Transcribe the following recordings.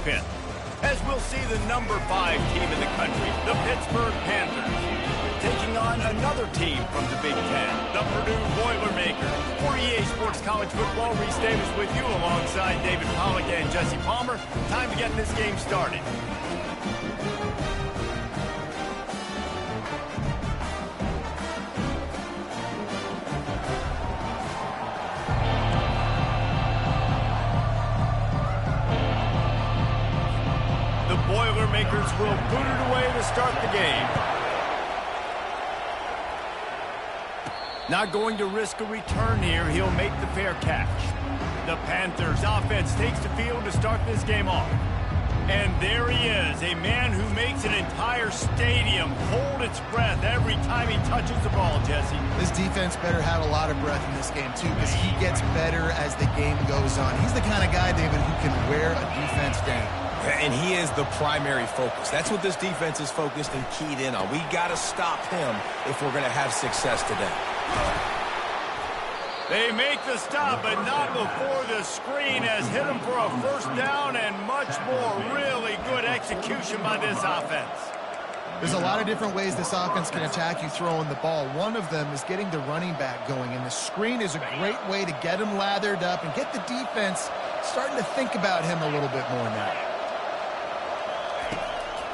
pit. As we'll see the number 5 team in the country, the Pittsburgh Panthers, taking on another team from the Big Ten, the Purdue Boilermakers. For EA Sports College Football, Reese Davis with you alongside David Pollack and Jesse Palmer. Time to get this game started. Boilermakers will boot it away to start the game. Not going to risk a return here. He'll make the fair catch. The Panthers offense takes the field to start this game off. And there he is, a man who makes an entire stadium hold its breath every time he touches the ball, Jesse. This defense better have a lot of breath in this game, too, because he gets better as the game goes on. He's the kind of guy, David, who can wear a defense down. And he is the primary focus. That's what this defense is focused and keyed in on. We got to stop him if we're going to have success today. They make the stop, but not before the screen has hit him for a first down and much more. Really good execution by this offense. There's a lot of different ways this offense can attack you throwing the ball. One of them is getting the running back going, and the screen is a great way to get him lathered up and get the defense starting to think about him a little bit more now.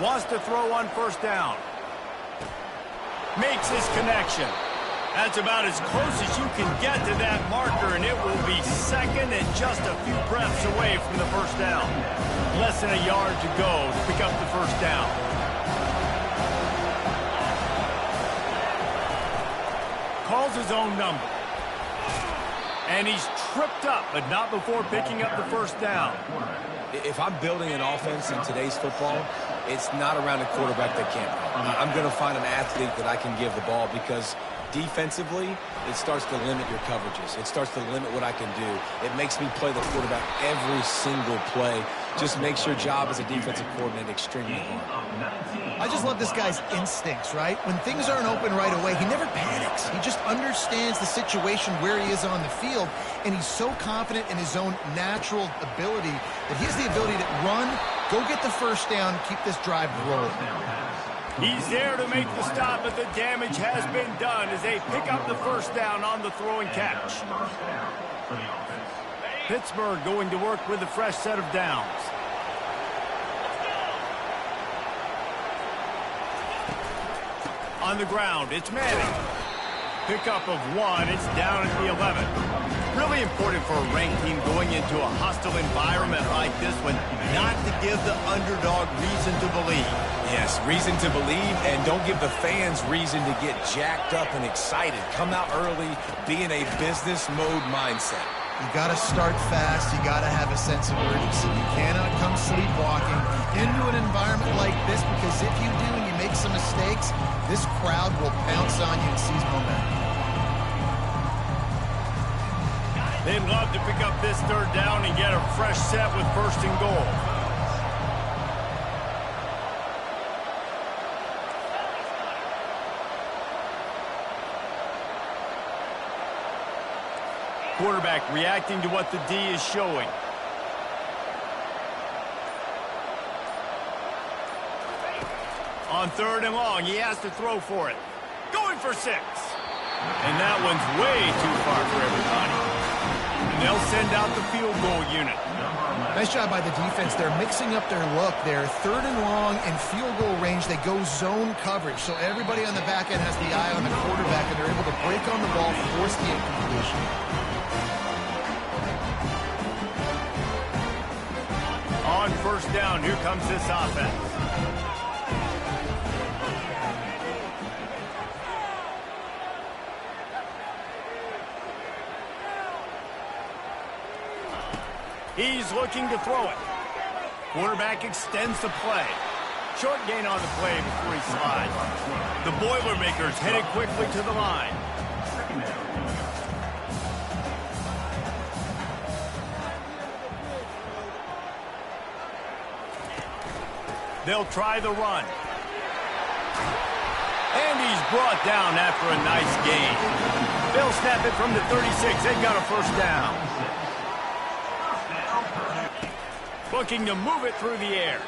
Wants to throw on first down. Makes his connection. That's about as close as you can get to that marker, and it will be second and just a few breaths away from the first down. Less than a yard to go to pick up the first down. Calls his own number. And he's tripped up, but not before picking up the first down. If I'm building an offense in today's football, it's not around a quarterback that can't run. I'm going to find an athlete that I can give the ball because defensively, it starts to limit your coverages. It starts to limit what I can do. It makes me play the quarterback every single play. Just makes your job as a defensive coordinator extremely hard. I just love this guy's instincts, right? When things aren't open right away, he never panics. He just understands the situation where he is on the field, and he's so confident in his own natural ability that he has the ability to run, go get the first down, keep this drive rolling. He's there to make the stop, but the damage has been done as they pick up the first down on the throw and catch. Pittsburgh going to work with a fresh set of downs. On the ground, it's Manning. Pickup of 1, it's down at the 11. Really important for a ranked team going into a hostile environment like this one, not to give the underdog reason to believe. Yes, reason to believe, and don't give the fans reason to get jacked up and excited. Come out early, be in a business mode mindset. You got to start fast. You got to have a sense of urgency. You cannot come sleepwalking into an environment like this, because if you do and you make some mistakes, this crowd will pounce on you and seize momentum. They'd love to pick up this third down and get a fresh set with first and goal. Quarterback reacting to what the D is showing. On third and long, he has to throw for it. Going for 6. And that one's way too far for everybody. And they'll send out the field goal unit. Nice job by the defense. They're mixing up their look. They're third and long in field goal range. They go zone coverage. So everybody on the back end has the eye on the quarterback, and they're able to break on the ball, force the incompletion. On first down, here comes this offense. He's looking to throw it. Quarterback extends the play. Short gain on the play before he slides. The Boilermakers headed quickly to the line. They'll try the run. And he's brought down after a nice gain. They'll snap it from the 36. They've got a first down. Looking to move it through the air.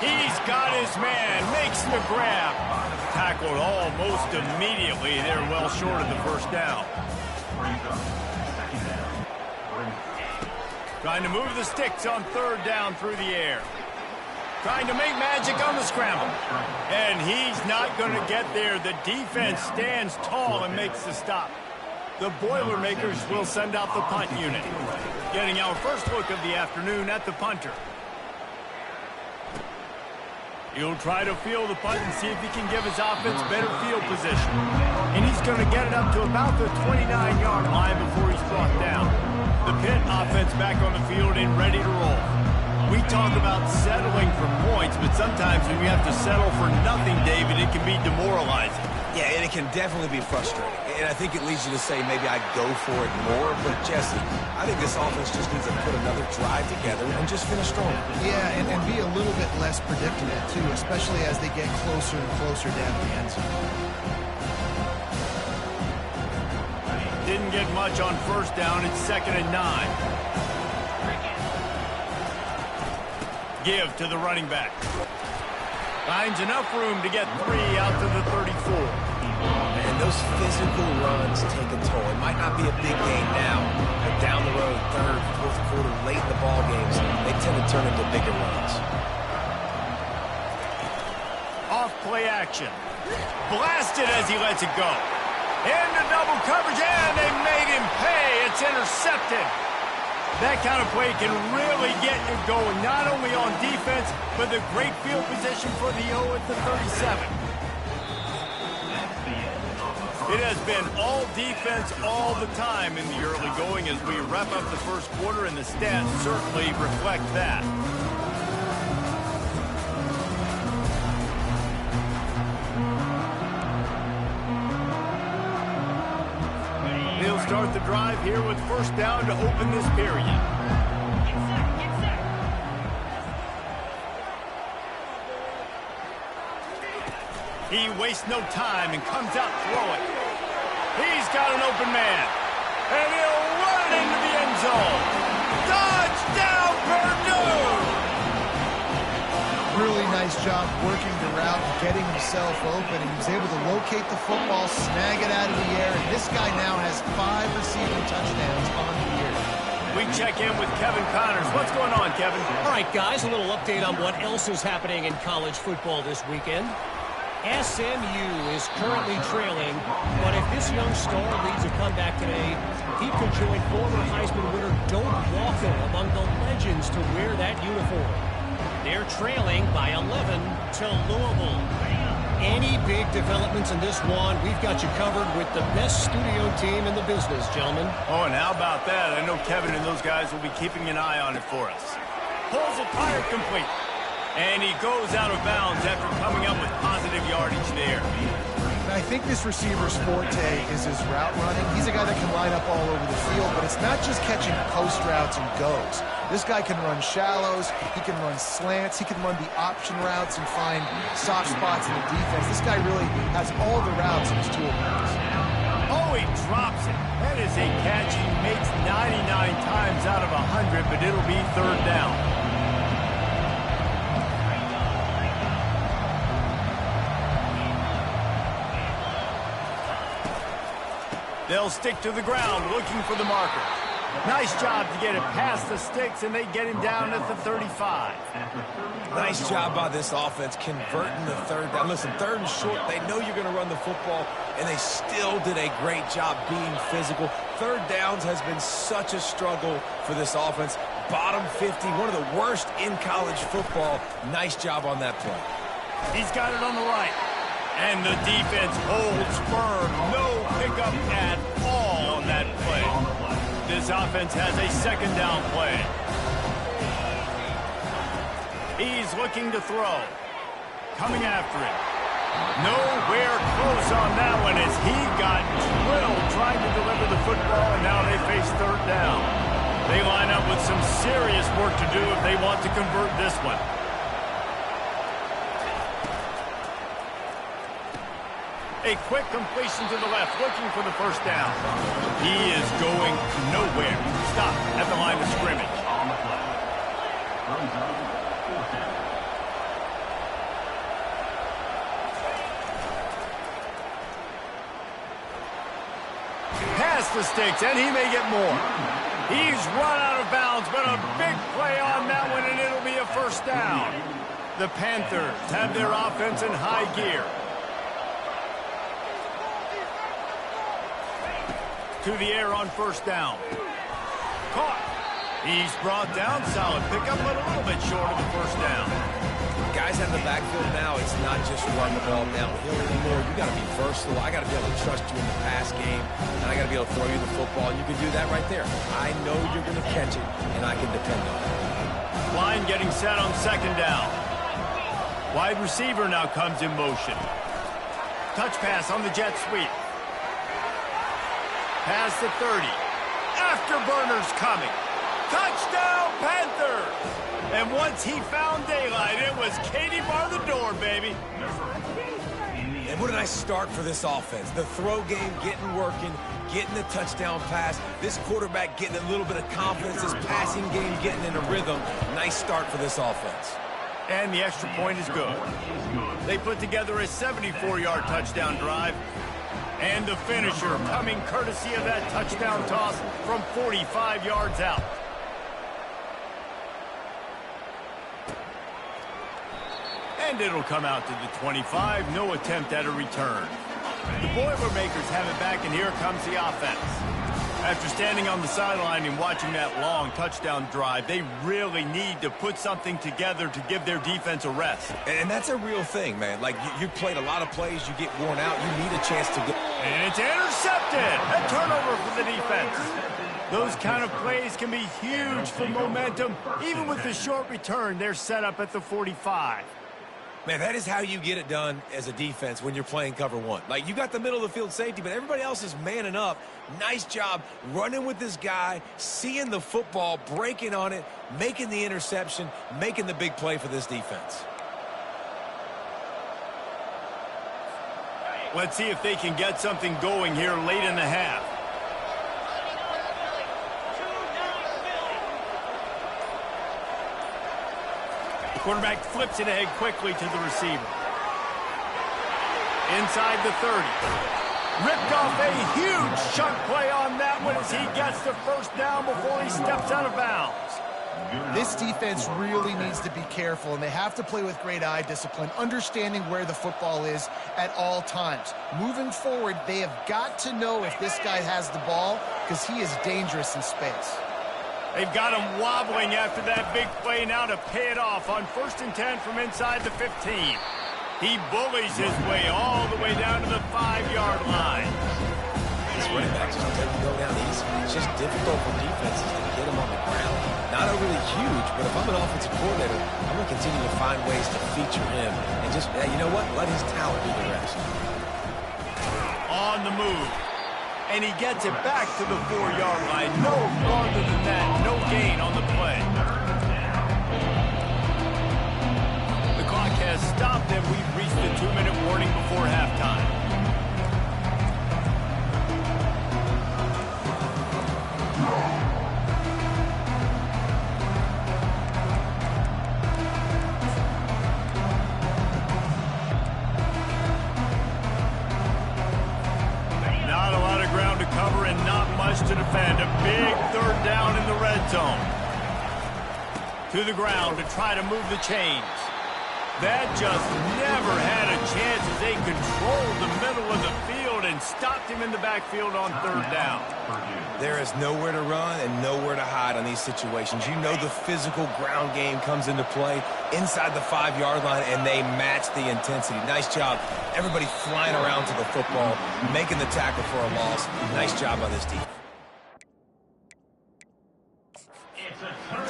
He's got his man, makes the grab. Tackled almost immediately. They're well short of the first down. Trying to move the sticks on third down through the air. Trying to make magic on the scramble. And he's not going to get there. The defense stands tall and makes the stop. The Boilermakers will send out the punt unit. Getting our first look of the afternoon at the punter. He'll try to field the punt and see if he can give his offense better field position. And he's going to get it up to about the 29-yard line before he's brought down. The Pitt offense back on the field and ready to roll. We talk about settling for points, but sometimes when you have to settle for nothing, David, it can be demoralizing. Yeah, and it can definitely be frustrating. And I think it leads you to say maybe I'd go for it more. But, Jesse, I think this offense just needs to put another drive together and just finish strong. Yeah, and be a little bit less predictable, too, especially as they get closer and closer down the end zone. Didn't get much on first down. It's 2nd and 9. Give to the running back. Finds enough room to get 3 out to the 34. Man, those physical runs take a toll. It might not be a big game now, but down the road, third, fourth quarter, late in the ball games, they tend to turn into bigger runs. Off play action. Blasted as he lets it go. Into double coverage, and they made him pay. It's intercepted. That kind of play can really get you going, not only on defense, but the great field position for the O at the 37. It has been all defense all the time in the early going as we wrap up the first quarter, and the stats certainly reflect that. He'll start the drive here with first down to open this period. He wastes no time and comes out throwing. He's got an open man. And he'll run into the end zone. Touchdown, Purdue! Really nice job working the route and getting himself open. He was able to locate the football, snag it out of the air, and this guy now has 5 receiving touchdowns on the year. We check in with Kevin Connors. What's going on, Kevin? All right, guys, a little update on what else is happening in college football this weekend. SMU is currently trailing, but if this young star leads a comeback today, he could join former Heisman winner Doak Walker among the legends to wear that uniform. They're trailing by 11 to Louisville. Any big developments in this one, we've got you covered with the best studio team in the business, gentlemen. Oh, and how about that? I know Kevin and those guys will be keeping an eye on it for us. Pulls it higher complete. And he goes out of bounds after coming up with positive yardage there. I think this receiver's forte is his route running. He's a guy that can line up all over the field, but it's not just catching post routes and goes. This guy can run shallows, he can run slants, he can run the option routes and find soft spots in the defense. This guy really has all the routes in his toolbox. Oh, he drops it. That is a catch he makes 99 times out of 100, but it'll be third down. They'll stick to the ground, looking for the marker. Nice job to get it past the sticks, and they get him down at the 35. Nice job by this offense converting the third down. Listen, third and short, they know you're going to run the football, and they still did a great job being physical. Third downs has been such a struggle for this offense. Bottom 50, one of the worst in college football. Nice job on that play. He's got it on the right. And the defense holds firm. No pickup at all on that play. This offense has a second down play. He's looking to throw. Coming after it. Nowhere close on that one as he got drilled trying to deliver the football, and now they face third down. They line up with some serious work to do if they want to convert this one. A quick completion to the left, looking for the first down. He is going nowhere. Stop at the line of scrimmage. Pass the sticks, and he may get more. He's run out of bounds, but a big play on that one, and it'll be a first down. The Panthers have their offense in high gear. To the air on first down. Caught. He's brought down. Solid pickup, but a little bit short of the first down. Guys out in the backfield now, it's not just run the ball downhill anymore. You got to be versatile. I got to be able to trust you in the pass game, and I got to be able to throw you the football, and you can do that right there. I know you're going to catch it, and I can depend on it. Line getting set on second down. Wide receiver now comes in motion. Touch pass on the jet sweep. Past the 30. Afterburners coming. Touchdown, Panthers! And once he found daylight, it was Katie bar the door, baby. And what a nice start for this offense. The throw game getting working, getting the touchdown pass. This quarterback getting a little bit of confidence. This passing game getting in a rhythm. Nice start for this offense. And the extra point is good. They put together a 74-yard touchdown drive. And the finisher coming courtesy of that touchdown toss from 45 yards out. And it'll come out to the 25. No attempt at a return. The Boilermakers have it back, and here comes the offense. After standing on the sideline and watching that long touchdown drive, they really need to put something together to give their defense a rest. And that's a real thing, man. Like, you played a lot of plays, you get worn out, you need a chance to go. And it's intercepted. A turnover for the defense. Those kind of plays can be huge for momentum. Even with the short return, they're set up at the 45. Man, that is how you get it done as a defense when you're playing cover one. Like, you got the middle of the field safety, but everybody else is manning up. Nice job running with this guy, seeing the football, breaking on it, making the interception, making the big play for this defense. Let's see if they can get something going here late in the half. Quarterback flips it ahead quickly to the receiver. Inside the 30. Ripped off a huge chunk play on that one as he gets the first down before he steps out of bounds. This defense really needs to be careful, and they have to play with great eye discipline, understanding where the football is at all times. Moving forward, they have got to know if this guy has the ball, because he is dangerous in space. They've got him wobbling after that big play now to pay it off on 1st and 10 from inside the 15. He bullies his way all the way down to the 5-yard line. This running back just doesn't go down easy. It's just difficult for defenses to get him on the ground. Not overly huge, but if I'm an offensive coordinator, I'm going to continue to find ways to feature him and just, you know what, let his talent do the rest. On the move. And he gets it back to the 4-yard line. No farther than that. No gain on the play. The clock has stopped, and we've reached the 2-minute warning before halftime. To defend. A big 3rd down in the red zone. To the ground to try to move the chains. That just never had a chance as they controlled the middle of the field and stopped him in the backfield on 3rd down. There is nowhere to run and nowhere to hide on these situations. You know the physical ground game comes into play inside the 5-yard line, and they match the intensity. Nice job. Everybody flying around to the football, making the tackle for a loss. Nice job by this defense.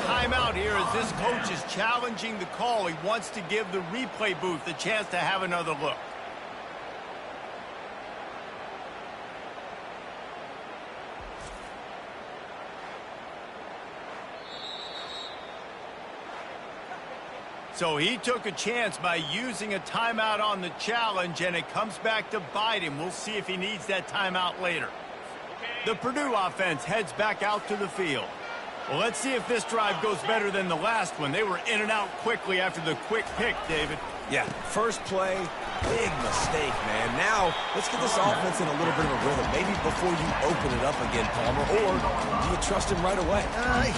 Timeout here as this coach is challenging the call. He wants to give the replay booth a chance to have another look. So he took a chance by using a timeout on the challenge, and it comes back to bite him. We'll see if he needs that timeout later. The Purdue offense heads back out to the field. Well, let's see if this drive goes better than the last one. They were in and out quickly after the quick pick, David. Yeah, first play, big mistake, man. Now, let's get this offense in a little bit of a rhythm. Maybe before you open it up again, Palmer, or do you trust him right away?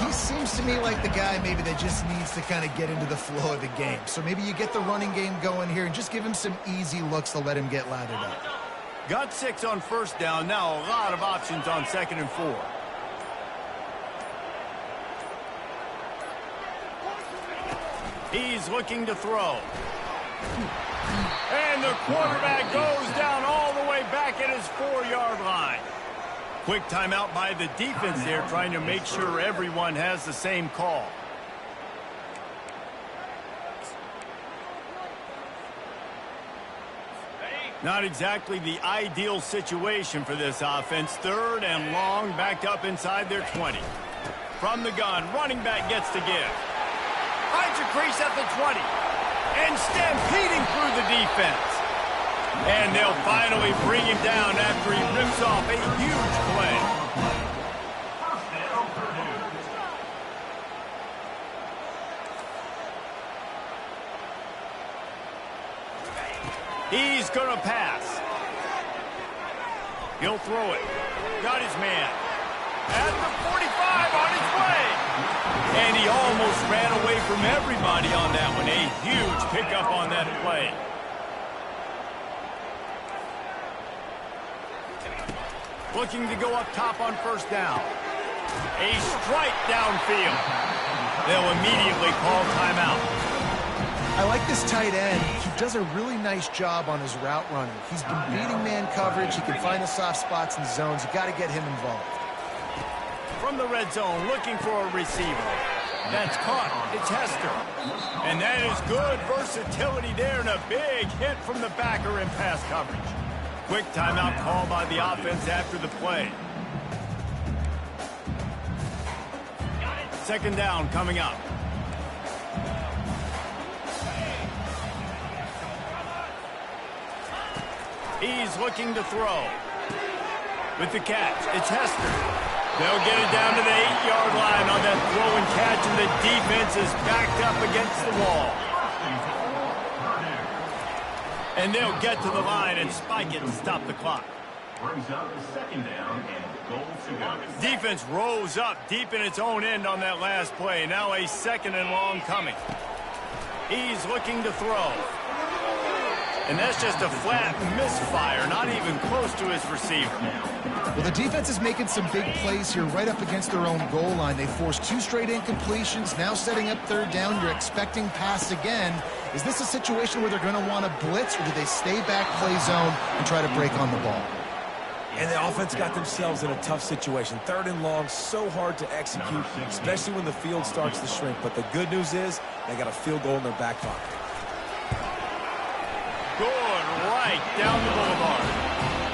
He seems to me like the guy maybe that just needs to kind of get into the flow of the game. So maybe you get the running game going here and just give him some easy looks to let him get lathered up. Got 6 on first down. Now a lot of options on 2nd and 4. He's looking to throw. And the quarterback goes down all the way back at his 4-yard line. Quick timeout by the defense there, trying to make sure everyone has the same call. Not exactly the ideal situation for this offense. 3rd and long, backed up inside their 20. From the gun, running back gets to give. Finds a crease at the 20. And stampeding through the defense. And they'll finally bring him down after he rips off a huge play. He's going to pass. He'll throw it. Got his man. At the 45 on his way. And he almost ran away from everybody on that one. A huge pickup on that play. Looking to go up top on first down. A strike downfield. They'll immediately call timeout. I like this tight end. He does a really nice job on his route running. He's been beating man coverage. He can find the soft spots and zones. You got to get him involved. From the red zone, looking for a receiver. That's caught. It's Hester. And that is good versatility there and a big hit from the backer in pass coverage. Quick timeout call by the offense after the play. 2nd down coming up. He's looking to throw. With the catch, it's Hester. They'll get it down to the 8-yard line on that throw and catch, and the defense is backed up against the wall. And they'll get to the line and spike it and stop the clock. Brings up the 2nd down and goal to go. Defense rose up deep in its own end on that last play. Now a 2nd and long coming. He's looking to throw. And that's just a flat misfire, not even close to his receiver. Well, the defense is making some big plays here right up against their own goal line. They forced 2 straight incompletions, now setting up 3rd down. You're expecting pass again. Is this a situation where they're going to want to blitz, or do they stay back, play zone, and try to break on the ball? And the offense got themselves in a tough situation. 3rd and long, so hard to execute, especially when the field starts to shrink. But the good news is they got a field goal in their back pocket. Going right down the boulevard.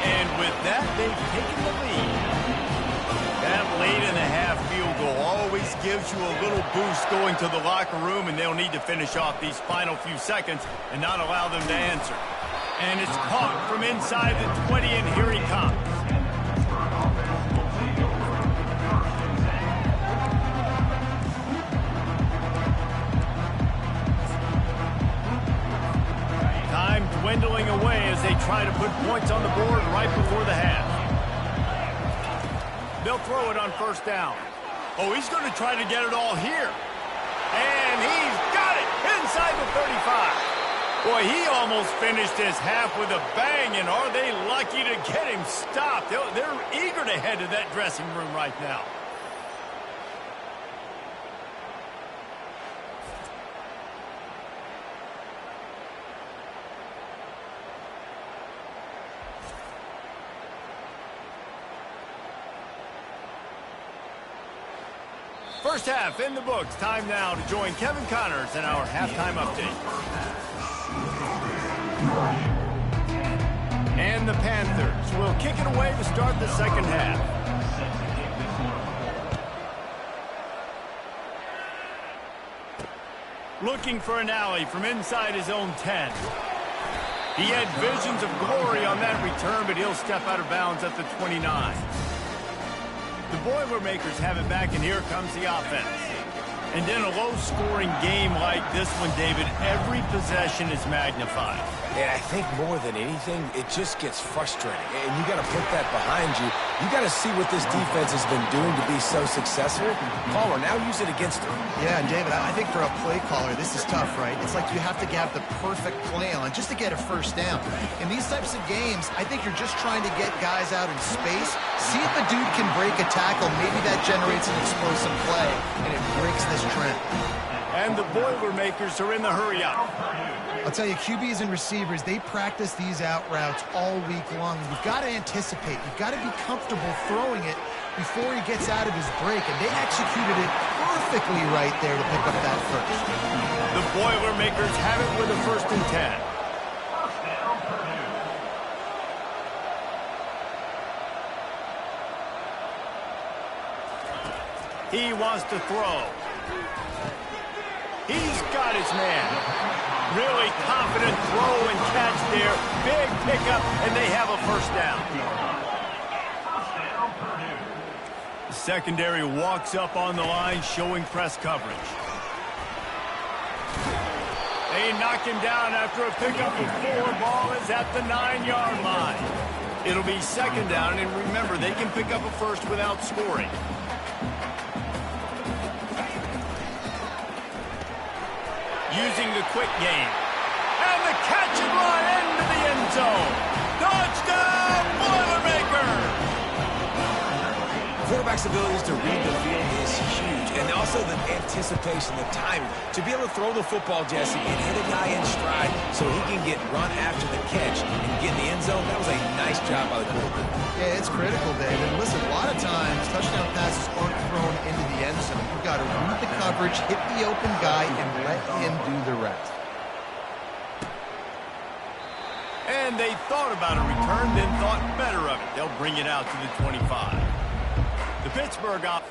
And with that, they've taken the lead. That late-in-the-half field goal always gives you a little boost going to the locker room, and they'll need to finish off these final few seconds and not allow them to answer. And it's caught from inside the 20, and here he comes. Time dwindling away as they try to put points on the board right before the half. They'll throw it on first down. Oh, he's going to try to get it all here. And he's got it inside the 35. Boy, he almost finished his half with a bang, and are they lucky to get him stopped? They're eager to head to that dressing room right now. First half in the books. Time now to join Kevin Connors in our halftime update. And the Panthers will kick it away to start the 2nd half. Looking for an alley from inside his own 10. He had visions of glory on that return, but he'll step out of bounds at the 29. The Boilermakers have it back, and here comes the offense. And in a low-scoring game like this one, David, every possession is magnified. And I think more than anything, it just gets frustrating. And you got to put that behind you. You got to see what this defense has been doing to be so successful. Caller, now use it against them. Yeah, David, I think for a play caller, this is tough, right? It's like you have to have the perfect play on just to get a first down. In these types of games, I think you're just trying to get guys out in space, see if a dude can break a tackle. Maybe that generates an explosive play, and it breaks this trend. And the Boilermakers are in the hurry-up. I'll tell you, QBs and receivers, they practice these out routes all week long. You've got to anticipate. You've got to be comfortable throwing it before he gets out of his break. And they executed it perfectly right there to pick up that first. The Boilermakers have it with a 1st and 10. He wants to throw. He's got his man. Really confident throw and catch there. Big pickup, and they have a 1st down. The secondary walks up on the line, showing press coverage. They knock him down after a pickup of 4. Ball is at the 9-yard line. It'll be 2nd down, and remember, they can pick up a 1st without scoring. Using the quick game. And the catch and run into the end zone. Touchdown, Boilermakers! Quarterback's abilities to read the field is huge. And also the anticipation, the timing. To be able to throw the football, Jesse, and hit a guy in stride so he can get run after the catch and get in the end zone, that was a nice job by the quarterback. Yeah, it's critical, David. And listen, a lot of times, touchdown passes aren't thrown into the end zone. You've got to read the coverage, hit the open guy, and let him do the rest. And they thought about a return, then thought better of it. They'll bring it out to the 25. The Pittsburgh offense.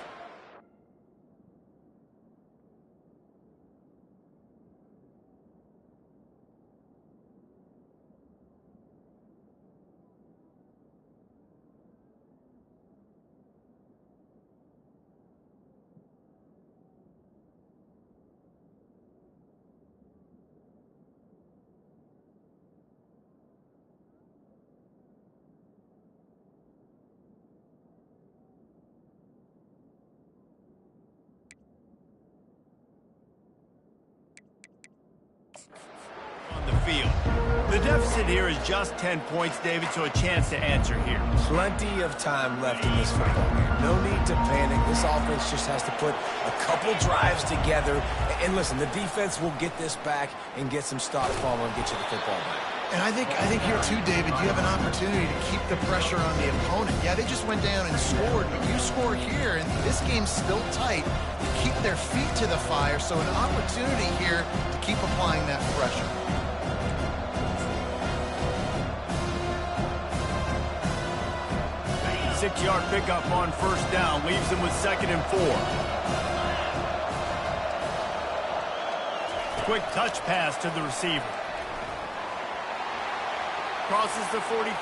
Field. The deficit here is just 10 points, David, so a chance to answer here. Plenty of time left in this football game. No need to panic. This offense just has to put a couple drives together. And listen, the defense will get this back and get some stop form and get you the football back. And I think here too, David, you have an opportunity to keep the pressure on the opponent. Yeah, they just went down and scored, but you score here, and this game's still tight. You keep their feet to the fire, so an opportunity here to keep applying that pressure. 6-yard pickup on 1st down. Leaves them with 2nd and 4. Quick touch pass to the receiver. Crosses the 45.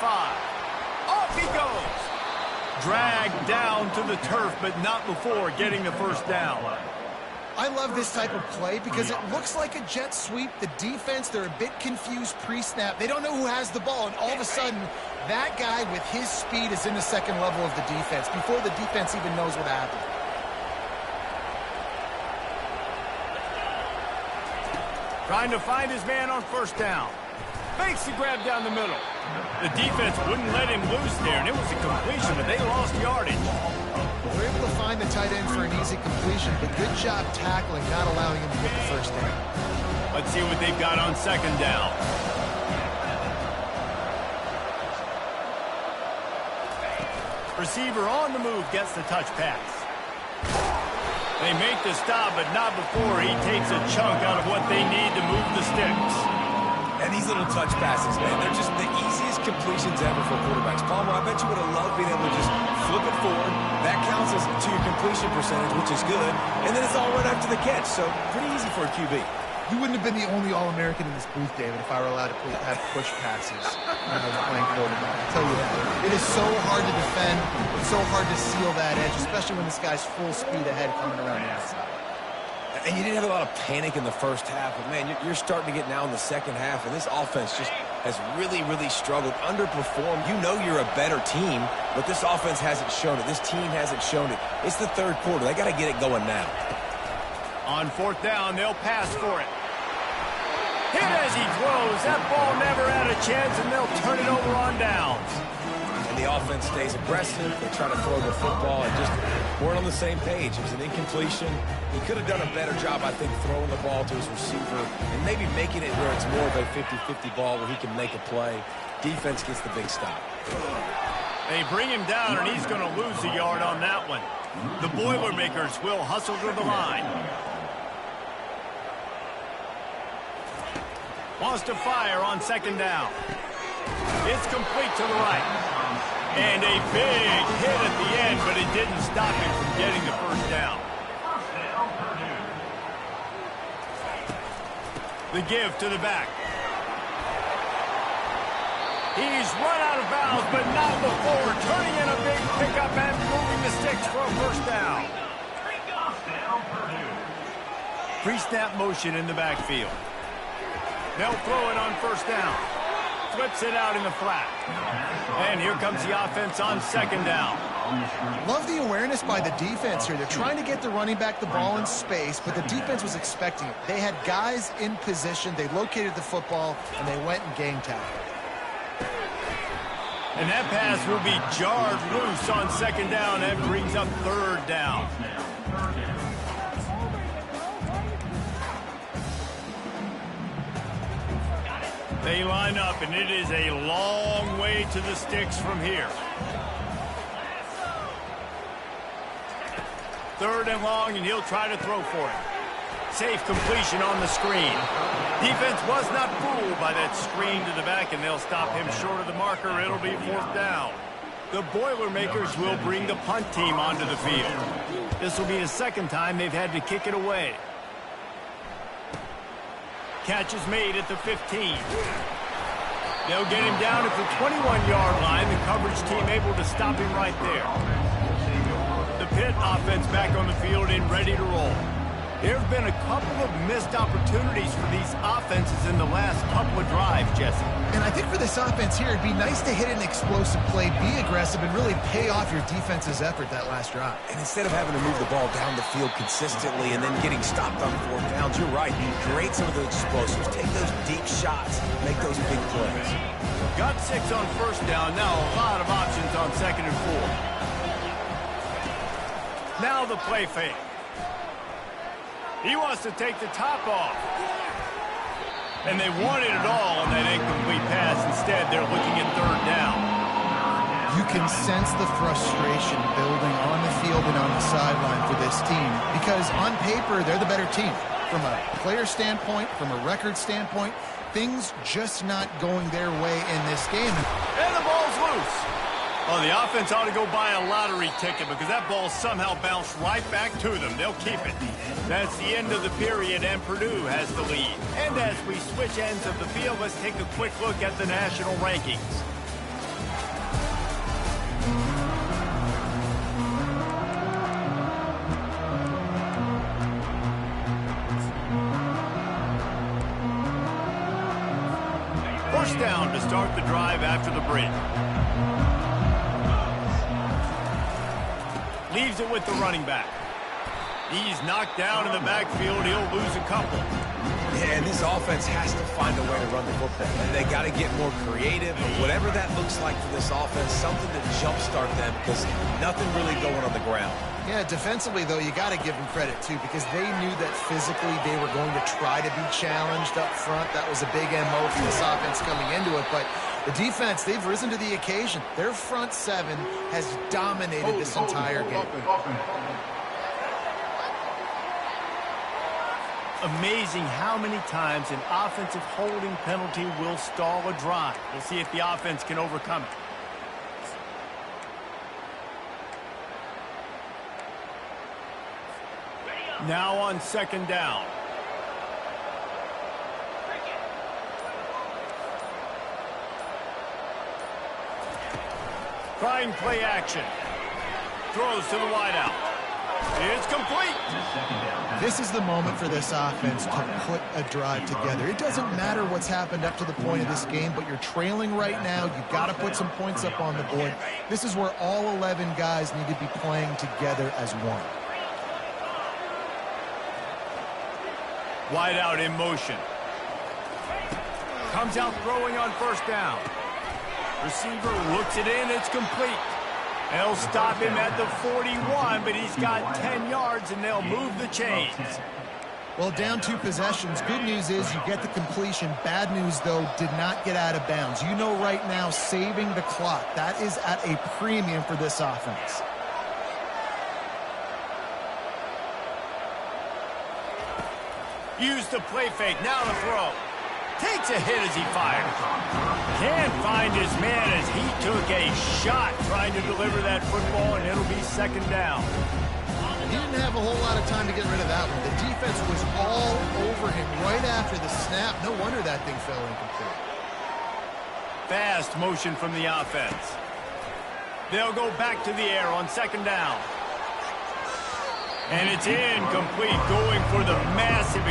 Off he goes. Dragged down to the turf, but not before getting the 1st down. I love this type of play because it looks like a jet sweep. The defense, they're a bit confused pre-snap. They don't know who has the ball, and all of a sudden, that guy with his speed is in the 2nd level of the defense before the defense even knows what happened. Trying to find his man on 1st down. Makes the grab down the middle. The defense wouldn't let him loose there, and it was a completion, but they lost yardage. They're able to find the tight end for an easy completion, but good job tackling, not allowing him to get the 1st down. Let's see what they've got on 2nd down. Receiver on the move gets the touch pass. They make the stop, but not before he takes a chunk out of what they need to move the sticks. And these little touch passes, man, they're just the easiest completions ever for quarterbacks. Palmer, I bet you would have loved being able to just flip it forward. That counts as to your completion percentage, which is good. And then it's all right after the catch, so pretty easy for a QB. You wouldn't have been the only All-American in this booth, David, if I were allowed to have push passes when I was playing quarterback. I'll tell you that. It is so hard to defend. It's so hard to seal that edge, especially when this guy's full speed ahead coming around the outside. And you didn't have a lot of panic in the first half, but, man, you're starting to get now in the second half, and this offense just has really, really struggled, underperformed. You know you're a better team, but this offense hasn't shown it. This team hasn't shown it. It's the third quarter. They got to get it going now. On fourth down, they'll pass for it. Hit as he throws. That ball never had a chance, and they'll turn it over on downs. And the offense stays aggressive. They try to throw the football and just weren't on the same page. It was an incompletion. He could have done a better job, I think, throwing the ball to his receiver and maybe making it where it's more of a 50-50 ball where he can make a play. Defense gets the big stop. They bring him down, and he's going to lose a yard on that one. The Boilermakers will hustle to the line. Wants to fire on second down. It's complete to the right. And a big hit at the end, but it didn't stop him from getting the first down. The give to the back. He's run out of bounds, but not before. Turning in a big pickup and moving the sticks for a first down. Pre-snap motion in the backfield. They'll throw it on first down. Flips it out in the flat. And here comes the offense on second down. Love the awareness by the defense here. They're trying to get the running back the ball in space, but the defense was expecting it. They had guys in position. They located the football, and they went and gang tackled. And that pass will be jarred loose on second down. That brings up third down. They line up, and it is a long way to the sticks from here. Third and long, and he'll try to throw for it. Safe completion on the screen. Defense was not fooled by that screen to the back, and they'll stop him short of the marker. It'll be fourth down. The Boilermakers will bring the punt team onto the field. This will be the second time they've had to kick it away. Catch is made at the 15. They'll get him down at the 21-yard line. The coverage team able to stop him right there. The Pitt offense back on the field and ready to roll. There have been a couple of missed opportunities for these offenses in the last couple of drives, Jesse. And I think for this offense here, it'd be nice to hit an explosive play, be aggressive, and really pay off your defense's effort that last drive. And instead of having to move the ball down the field consistently and then getting stopped on fourth downs, you're right. Create some of those explosives. Take those deep shots. Make those big plays. Got 6 on first down. Now a lot of options on second and 4. Now the play fake. He wants to take the top off. And they wanted it all on that incomplete pass. Instead, they're looking at third down. You can sense the frustration building on the field and on the sideline for this team because on paper, they're the better team. From a player standpoint, from a record standpoint, things just not going their way in this game. And the ball's loose. Oh, the offense ought to go buy a lottery ticket because that ball somehow bounced right back to them. They'll keep it. That's the end of the period, and Purdue has the lead. And as we switch ends of the field, let's take a quick look at the national rankings. First down to start the drive after the break. Leaves it with the running back. He's knocked down in the backfield. He'll lose a couple. Yeah, and this offense has to find a way to run the football. They got to get more creative. Whatever that looks like for this offense, something to jumpstart them because nothing really going on the ground. Yeah, defensively, though, you got to give them credit, too, because they knew that physically they were going to try to be challenged up front. That was a big MO for this offense coming into it, but the defense, they've risen to the occasion. Their front seven has dominated this entire game. Amazing how many times an offensive holding penalty will stall a drive. We'll see if the offense can overcome it. Now on second down. Trying play action. Throws to the wideout. It's complete. This is the moment for this offense to put a drive together. It doesn't matter what's happened up to the point of this game, but you're trailing right now. You've got to put some points up on the board. This is where all 11 guys need to be playing together as one. Wideout in motion. Comes out throwing on first down. Receiver looks it in. It's complete. They'll stop him at the 41, but he's got 10 yards, and they'll move the chains. Well, down 2 possessions. Good news is you get the completion. Bad news, though, did not get out of bounds. You know right now, saving the clock. That is at a premium for this offense. Use the play fake. Now to throw. Takes a hit as he fires. Can't find his man as he took a shot trying to deliver that football, and it'll be second down. He didn't have a whole lot of time to get rid of that one. The defense was all over him right after the snap. No wonder that thing fell incomplete. Fast motion from the offense. They'll go back to the air on second down. And it's incomplete, going for the massive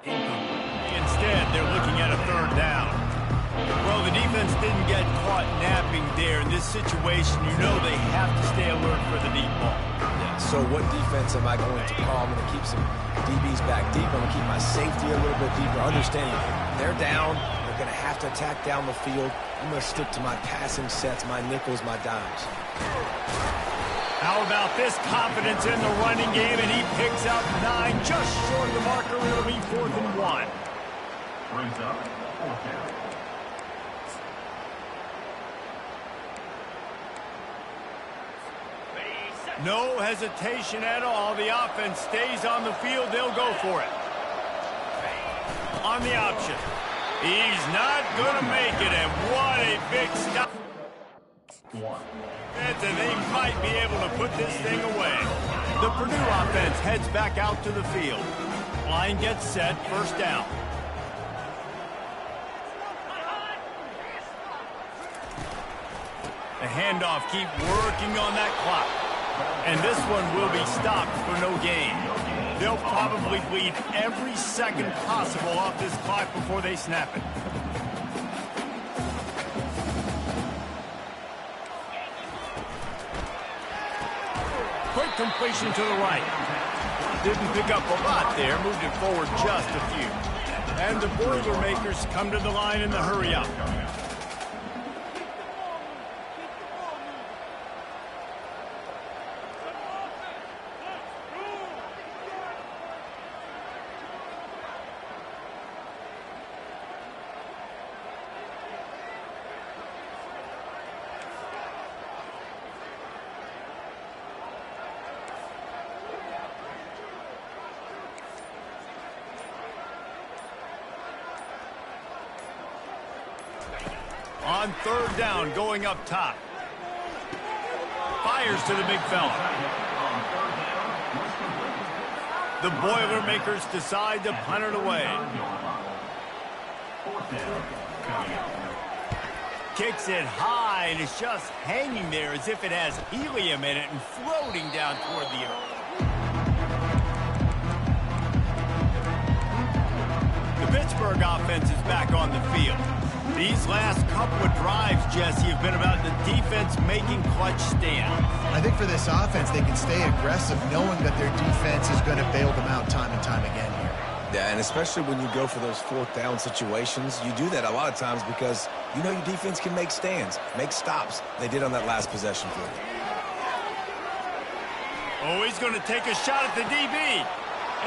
Instead, they're looking at a third down. Well, the defense didn't get caught napping there. In this situation, you know they have to stay alert for the deep ball. Yeah, so what defense am I going to call? I'm going to keep some DBs back deep. I'm going to keep my safety a little bit deeper. Understanding they're down. They're going to have to attack down the field. I'm going to stick to my passing sets, my nickels, my dimes. How about this confidence in the running game, and he picks up 9, just short of the marker. It'll be 4th and 1. Brings up 4th down. No hesitation at all. The offense stays on the field. They'll go for it. On the option. He's not going to make it, and what a big stop. And they might be able to put this thing away. The Purdue offense heads back out to the field. Line gets set, first down. The handoff, keep working on that clock. And this one will be stopped for no gain. They'll probably bleed every second possible off this clock before they snap it. Quick completion to the right. Didn't pick up a lot there, moved it forward just a few. And the Boilermakers come to the line in the hurry up. On third down, going up top. Fires to the big fella. The Boilermakers decide to punt it away. Kicks it high, and it's just hanging there as if it has helium in it and floating down toward the earth. The Pittsburgh offense is back on the field. These last couple of drives, Jesse, have been about the defense making clutch stands. I think for this offense, they can stay aggressive knowing that their defense is going to bail them out time and time again here. Yeah, and especially when you go for those 4th down situations, you do that a lot of times because you know your defense can make stands, make stops. They did on that last possession for you. Oh, he's going to take a shot at the DB.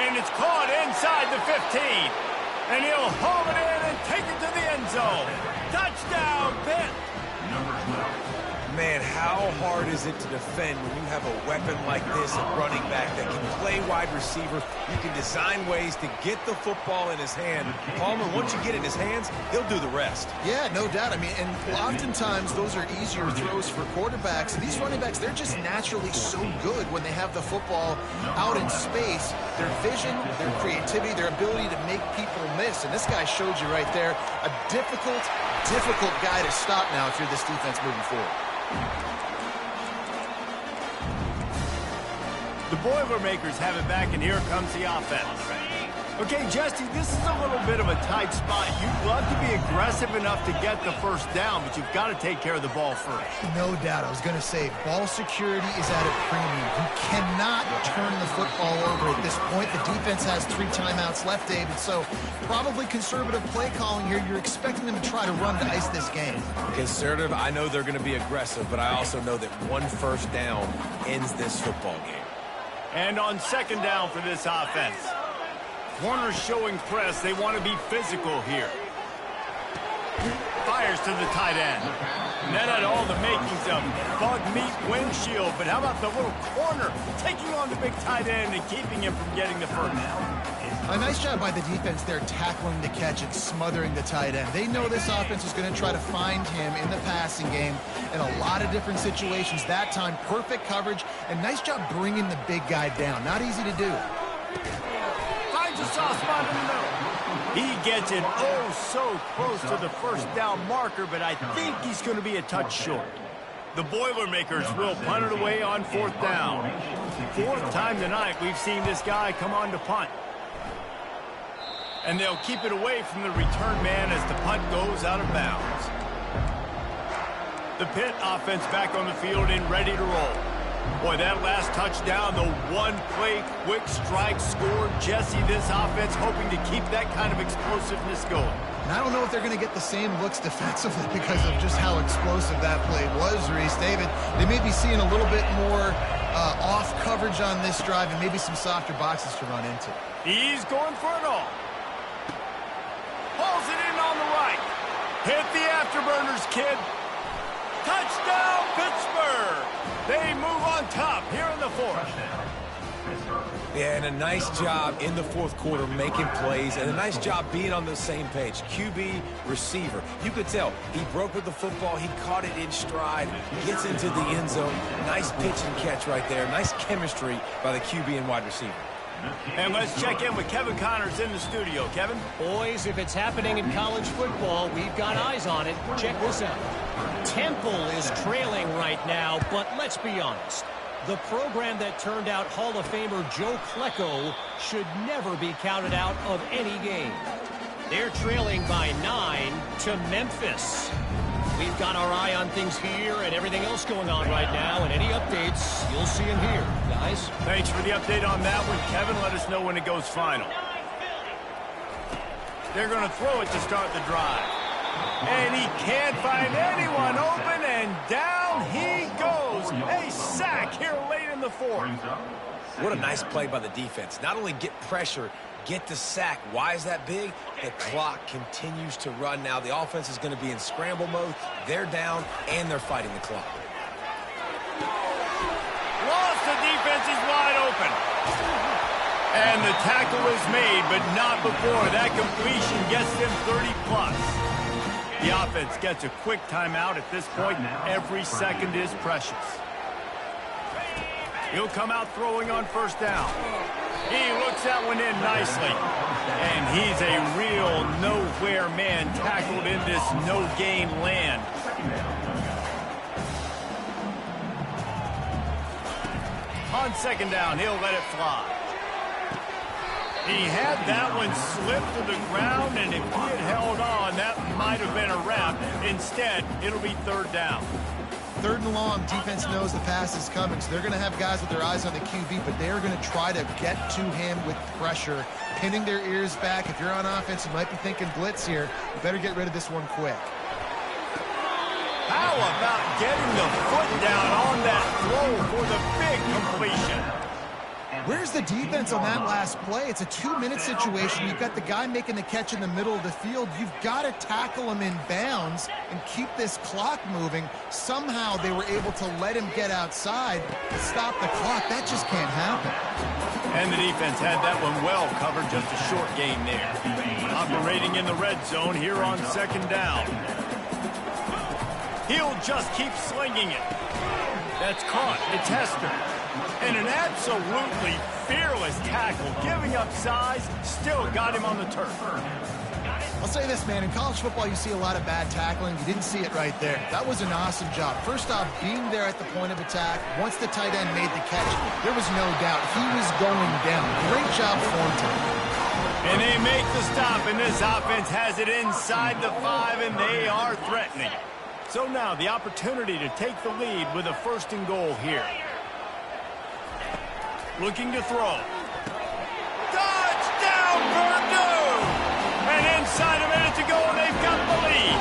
And it's caught inside the 15. And he'll haul it in and take it to the end zone. Touchdown, Pitt! Man, how hard is it to defend when you have a weapon like this at running back that can play wide receiver? You can design ways to get the football in his hand. Palmer, once you get it in his hands, he'll do the rest. Yeah, no doubt. I mean, and oftentimes those are easier throws for quarterbacks. These running backs, they're just naturally so good when they have the football out in space. Their vision, their creativity, their ability to make people miss. And this guy showed you right there, a difficult guy to stop now if you're this defense moving forward. The Boilermakers have it back, and here comes the offense. Okay, Jesse, this is a little bit of a tight spot. You'd love to be aggressive enough to get the first down, but you've got to take care of the ball first. No doubt. I was going to say, ball security is at a premium. You cannot turn the football over at this point. The defense has 3 timeouts left, David, so probably conservative play calling here. You're expecting them to try to run to ice this game. Conservative, I know they're going to be aggressive, but I also know that one first down ends this football game. And on second down for this offense. Corners showing press. They want to be physical here. Fires to the tight end. And that had all the makings of bug meat windshield. But how about the little corner taking on the big tight end and keeping him from getting the first down? A nice job by the defense there, tackling the catch and smothering the tight end. They know this offense is going to try to find him in the passing game in a lot of different situations. That time, perfect coverage, and nice job bringing the big guy down. Not easy to do. Finds a soft spot in the middle. He gets it so close to the first down marker, but I think he's going to be a touch short. The Boilermakers will punt it away on 4th down. 4th time tonight we've seen this guy come on to punt. And they'll keep it away from the return man as the punt goes out of bounds. The Pitt offense back on the field and ready to roll. Boy, that last touchdown, the one-play quick strike score. Jesse, this offense hoping to keep that kind of explosiveness going. And I don't know if they're going to get the same looks defensively because of just how explosive that play was, Reese. David, they may be seeing a little bit more off coverage on this drive and maybe some softer boxes to run into. He's going for it all. Hauls it in on the right. Hit the afterburners, kid. Touchdown, Pittsburgh. They move on top here in the 4th. Yeah, and a nice job in the 4th quarter making plays, and a nice job being on the same page. QB, receiver. You could tell he broke with the football. He caught it in stride. Gets into the end zone. Nice pitch and catch right there. Nice chemistry by the QB and wide receiver. And let's check in with Kevin Connors in the studio. Kevin? Boys, if it's happening in college football, we've got eyes on it. Check this out. Temple is trailing right now, but let's be honest. The program that turned out Hall of Famer Joe Klecko should never be counted out of any game. They're trailing by 9 to Memphis. We've got our eye on things here and everything else going on right now, and any updates, you'll see them here, guys. Thanks for the update on that one, Kevin. Let us know when it goes final. They're going to throw it to start the drive. And he can't find anyone open, and down he goes. A sack here late in the 4th. What a nice play by the defense. Not only get pressure, get the sack. Why is that big? The clock continues to run now. The offense is going to be in scramble mode. They're down, and they're fighting the clock. Lost, the defense is wide open. And the tackle is made, but not before. That completion gets them 30-plus. The offense gets a quick timeout at this point. Every second is precious. He'll come out throwing on 1st down. He looks that one in nicely. And he's a real nowhere man tackled in this no-gain land. On 2nd down, he'll let it fly. He had that one slip to the ground, and if he had held on, that might have been a wrap. Instead, it'll be 3rd down. 3rd and long, defense knows the pass is coming, so they're going to have guys with their eyes on the QB, but they're going to try to get to him with pressure, pinning their ears back. If you're on offense, you might be thinking blitz here. You better get rid of this one quick. How about getting the foot down on that throw for the big completion? Where's the defense on that last play? It's a 2-minute situation. You've got the guy making the catch in the middle of the field. You've got to tackle him in bounds and keep this clock moving. Somehow they were able to let him get outside to stop the clock. That just can't happen. And the defense had that one well covered, just a short gain there. Operating in the red zone here on second down. He'll just keep slinging it. That's caught. It's Hester. And an absolutely fearless tackle, giving up size, still got him on the turf. I'll say this, man. In college football, you see a lot of bad tackling. You didn't see it right there. That was an awesome job. First off, being there at the point of attack. Once the tight end made the catch, there was no doubt he was going down. Great job for him today. And they make the stop, and this offense has it inside the 5, and they are threatening. So now the opportunity to take the lead with a 1st and goal here. Looking to throw. Touchdown, Purdue! And inside a minute to go, and they've got the lead.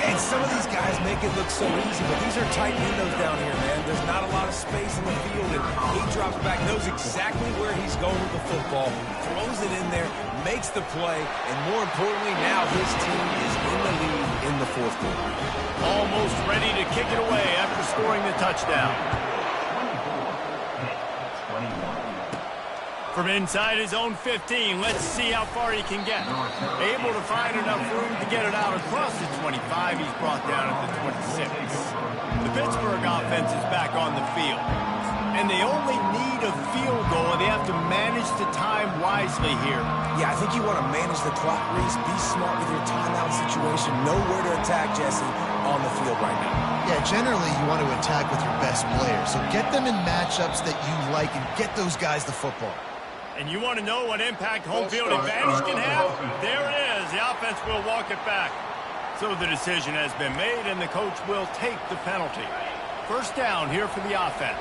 And some of these guys make it look so easy, but these are tight windows down here, man. There's not a lot of space in the field, and he drops back, knows exactly where he's going with the football, throws it in there, makes the play, and more importantly, now his team is in the lead in the 4th quarter. Almost ready to kick it away after scoring the touchdown. From inside his own 15, let's see how far he can get. Able to find enough room to get it out across the 25. He's brought down at the 26. The Pittsburgh offense is back on the field. And they only need a field goal, and they have to manage the time wisely here. Yeah, I think you want to manage the clock, Reese. Be smart with your timeout situation. Know where to attack, Jesse, on the field right now. Yeah, generally you want to attack with your best players. So get them in matchups that you like and get those guys the football. And you want to know what impact home field advantage can have? There it is. The offense will walk it back. So the decision has been made, and the coach will take the penalty. 1st down here for the offense.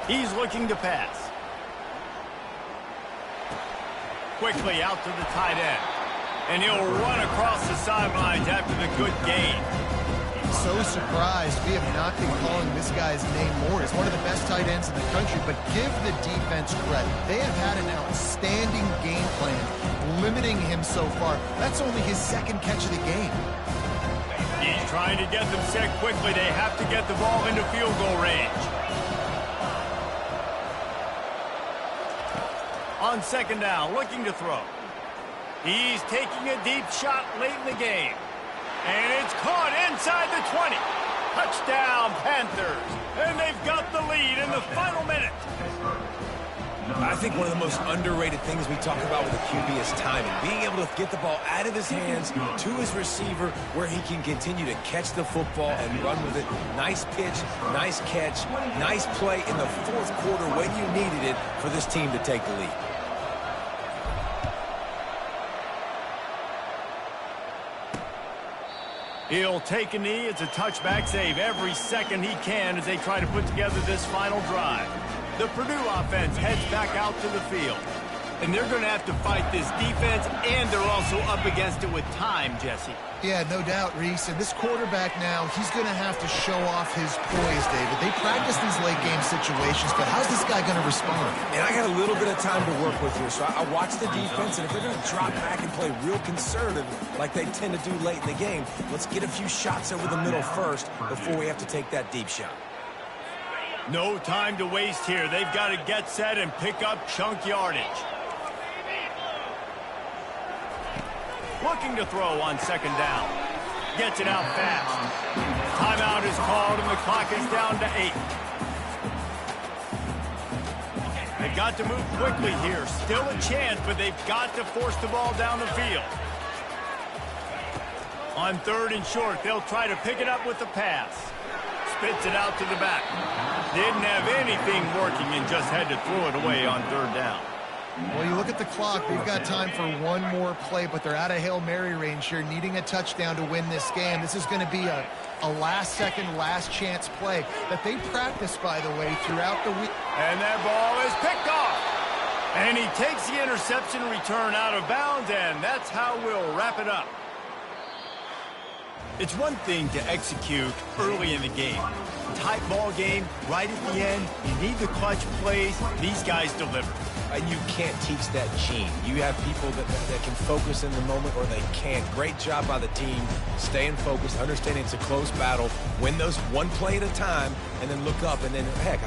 He's looking to pass. Quickly out to the tight end. And he'll run across the sidelines after the good gain. So surprised we have not been calling this guy's name more. He's one of the best tight ends in the country, but give the defense credit. They have had an outstanding game plan, limiting him so far. That's only his 2nd catch of the game. He's trying to get them set quickly. They have to get the ball into field goal range. On 2nd down, looking to throw. He's taking a deep shot late in the game. And it's caught inside the 20. Touchdown, Panthers. And they've got the lead in the final minute. I think one of the most underrated things we talk about with a QB is timing. Being able to get the ball out of his hands to his receiver where he can continue to catch the football and run with it. Nice pitch, nice catch, nice play in the 4th quarter when you needed it for this team to take the lead. He'll take a knee. It's a touchback save every second he can as they try to put together this final drive. The Purdue offense heads back out to the field. And they're going to have to fight this defense, and they're also up against it with time, Jesse. Yeah, no doubt, Reese. And this quarterback now, he's going to have to show off his poise, David. They practice these late-game situations, but how's this guy going to respond? And I got a little bit of time to work with here, so I watch the defense, and if they're going to drop back and play real conservative like they tend to do late in the game, let's get a few shots over the middle first before we have to take that deep shot. No time to waste here. They've got to get set and pick up chunk yardage. Looking to throw on 2nd down. Gets it out fast. Timeout is called, and the clock is down to 8. They've got to move quickly here. Still a chance, but they've got to force the ball down the field. On 3rd and short, they'll try to pick it up with the pass. Spits it out to the back. Didn't have anything working and just had to throw it away on 3rd down. Well, you look at the clock, they've got time for one more play, but they're out of Hail Mary range here, needing a touchdown to win this game. This is going to be a last-second, last-chance play that they practice, by the way, throughout the week. And that ball is picked off. And he takes the interception return out of bounds, and that's how we'll wrap it up. It's one thing to execute early in the game. Tight ball game, right at the end, you need the clutch plays. These guys deliver. And you can't teach that gene. You have people that can focus in the moment or they can't. Great job by the team, staying focused, understanding it's a close battle, win those one play at a time, and then look up, and then, heck,